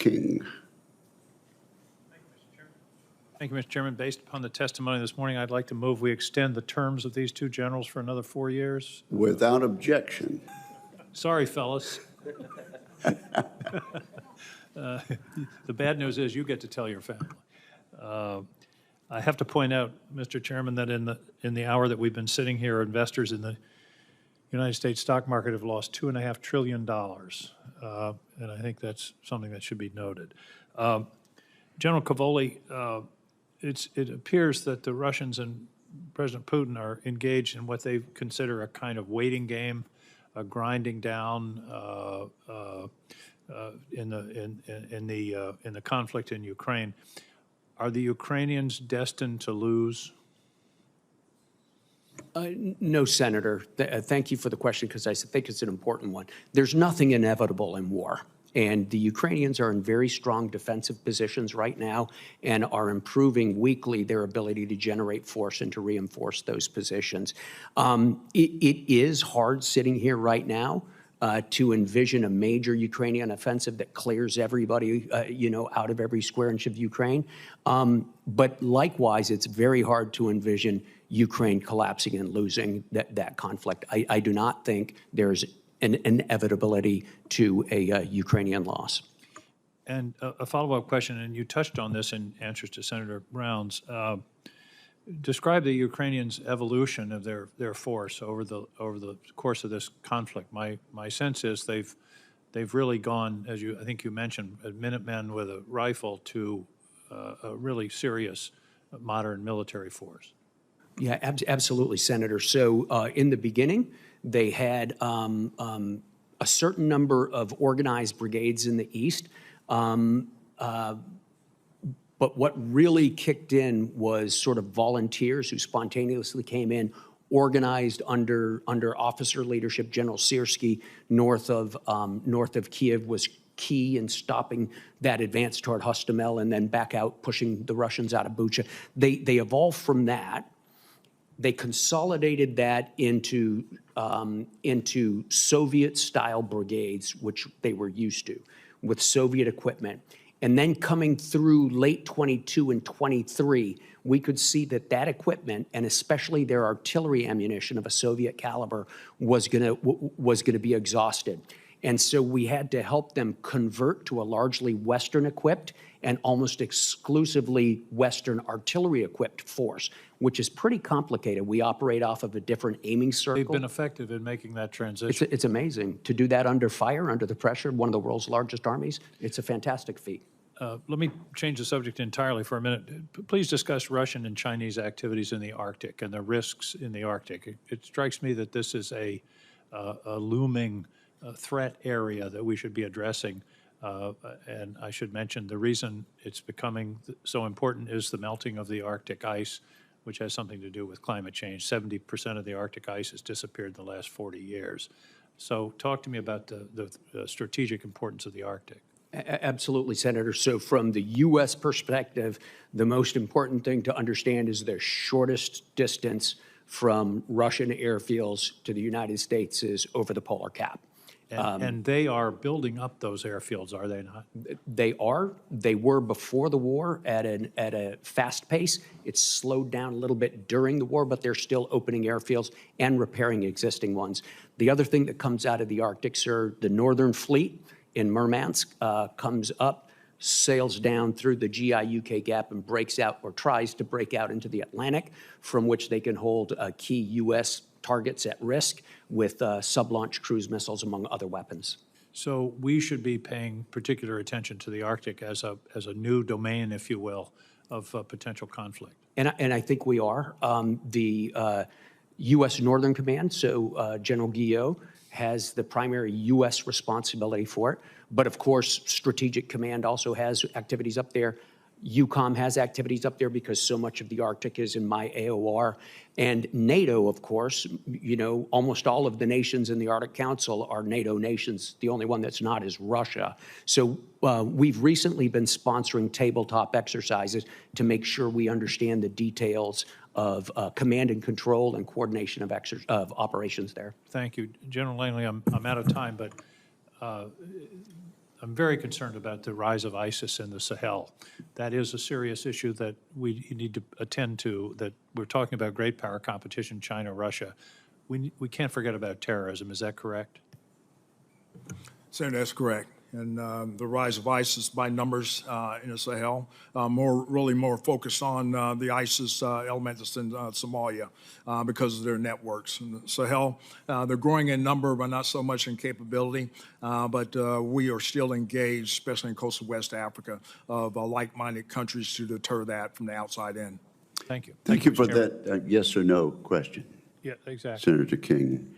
King. Thank you, Mr. Chairman. Based upon the testimony this morning, I'd like to move we extend the terms of these two generals for another 4 years. Without objection. Sorry, fellas. The bad news is you get to tell your family. I have to point out, Mr. Chairman, that in the hour that we've been sitting here, investors in the United States stock market have lost $2.5 trillion, and I think that's something that should be noted. General Cavoli, it appears that the Russians and President Putin are engaged in what they consider a kind of waiting game, a grinding down in the conflict in Ukraine. Are the Ukrainians destined to lose? No, Senator. Thank you for the question, because I think it's an important one. There's nothing inevitable in war. And the Ukrainians are in very strong defensive positions right now and are improving weekly their ability to generate force and to reinforce those positions. It is hard sitting here right now to envision a major Ukrainian offensive that clears everybody, out of every square inch of Ukraine. But likewise, it's very hard to envision Ukraine collapsing and losing that conflict. I do not think there's an inevitability to a Ukrainian loss. And a follow-up question, and you touched on this in answers to Senator Brown's. Describe the Ukrainians' evolution of their force over the course of this conflict. My sense is they've really gone, as I think you mentioned, Minutemen with a rifle to a really serious modern military force. Yeah, absolutely, Senator. So in the beginning, they had a certain number of organized brigades in the east. But what really kicked in was sort of volunteers who spontaneously came in, organized under officer leadership. General Syrski north of Kiev was key in stopping that advance toward Hostomel and then back out, pushing the Russians out of Bucha. They evolved from that. They consolidated that into Soviet-style brigades, which they were used to, with Soviet equipment. And then coming through late 22 and 23, we could see that equipment, and especially their artillery ammunition of a Soviet caliber, was gonna be exhausted. And so we had to help them convert to a largely Western-equipped and almost exclusively Western artillery-equipped force, which is pretty complicated. We operate off of a different aiming circle. They've been effective in making that transition. It's amazing. To do that under fire, under the pressure, one of the world's largest armies, it's a fantastic feat. Let me change the subject entirely for a minute. Please discuss Russian and Chinese activities in the Arctic and the risks in the Arctic. It strikes me that this is a looming threat area that we should be addressing. And I should mention the reason it's becoming so important is the melting of the Arctic ice, which has something to do with climate change. 70% of the Arctic ice has disappeared in the last 40 years. So talk to me about the strategic importance of the Arctic. Absolutely, Senator. So from the U.S. perspective, the most important thing to understand is the shortest distance from Russian airfields to the United States is over the polar cap. And they are building up those airfields, are they not? They are. They were before the war at a fast pace. It's slowed down a little bit during the war, but they're still opening airfields and repairing existing ones. The other thing that comes out of the Arctic, sir, the Northern Fleet in Murmansk comes up, sails down through the GI-UK gap and breaks out, or tries to break out into the Atlantic, from which they can hold key U.S. targets at risk with sub-launch cruise missiles, among other weapons. So we should be paying particular attention to the Arctic as a new domain, if you will, of potential conflict. And I think we are. The U.S. Northern Command, so General Guillot, has the primary U.S. responsibility for it. But of course, Strategic Command also has activities up there. EUCOM has activities up there because so much of the Arctic is in my AOR. And NATO, of course, almost all of the nations in the Arctic Council are NATO nations. The only one that's not is Russia. So we've recently been sponsoring tabletop exercises to make sure we understand the details of command and control and coordination of operations there. Thank you. General Langley, I'm out of time, but I'm very concerned about the rise of ISIS in the Sahel. That is a serious issue that we need to attend to, that we're talking about great power competition, China, Russia. We can't forget about terrorism. Is that correct? Senator, that's correct. And the rise of ISIS by numbers in the Sahel, really more focused on the ISIS elements in Somalia because of their networks. In the Sahel, they're growing in number, but not so much in capability. But we are still engaged, especially in coastal West Africa, of like-minded countries to deter that from the outside in. Thank you. Thank you for Mr. Chairman. that yes or no question, Yeah, exactly. Senator King.